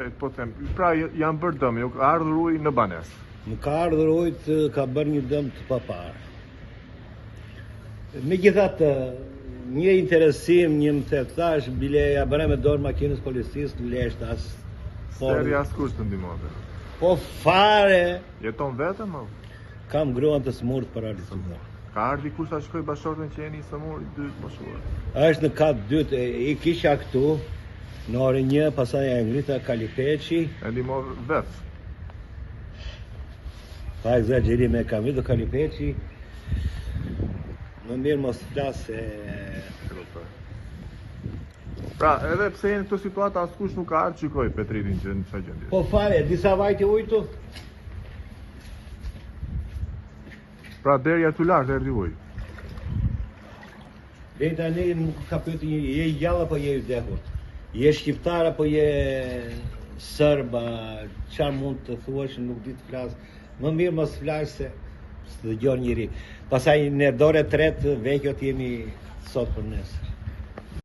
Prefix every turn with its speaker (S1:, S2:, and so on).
S1: Po them, pra janë bërë dëm, ju ka ardhur ujë në banesë.
S2: Më ka ardhur ujë, ka bërë një dëm të paparë. Megjithatë, një interesim, një më thash, bile ja bëra me dorë makinës policisë, në lesht as.
S1: Seri as kush të ndihmonte.
S2: Po fare.
S1: Jeton vetëm o?
S2: Kam gruan të smurt për ardhur.
S1: Ka ardhi kush ta shkoj bashortën që jeni i smur, i dytë moshuar.
S2: Është në kat dytë, i kisha këtu. Në orën 1, pasaj e ngrita Kalipeqi.
S1: E ndihmov vetë.
S2: Pa exagjerim e kam vidu Kalipeqi. Më mirë mos flasë.
S1: Pra, edhe pse jenë këtë situatë, askush nuk ka ardhur shikoj Petritin që në çfarë gjendje.
S2: Po fare, disa vajti ujtu.
S1: Pra derja të lartë erdhi ujë.
S2: Deri tani nuk ka pyetur je i gjallë apo je i vdekur. Je shqiptar apo je sërba, çfarë mund të thuash, nuk di të flas. Më mirë mos flas se s'dëgjon njëri. Pastaj në dorë tretë vekjot jemi sot për nesër.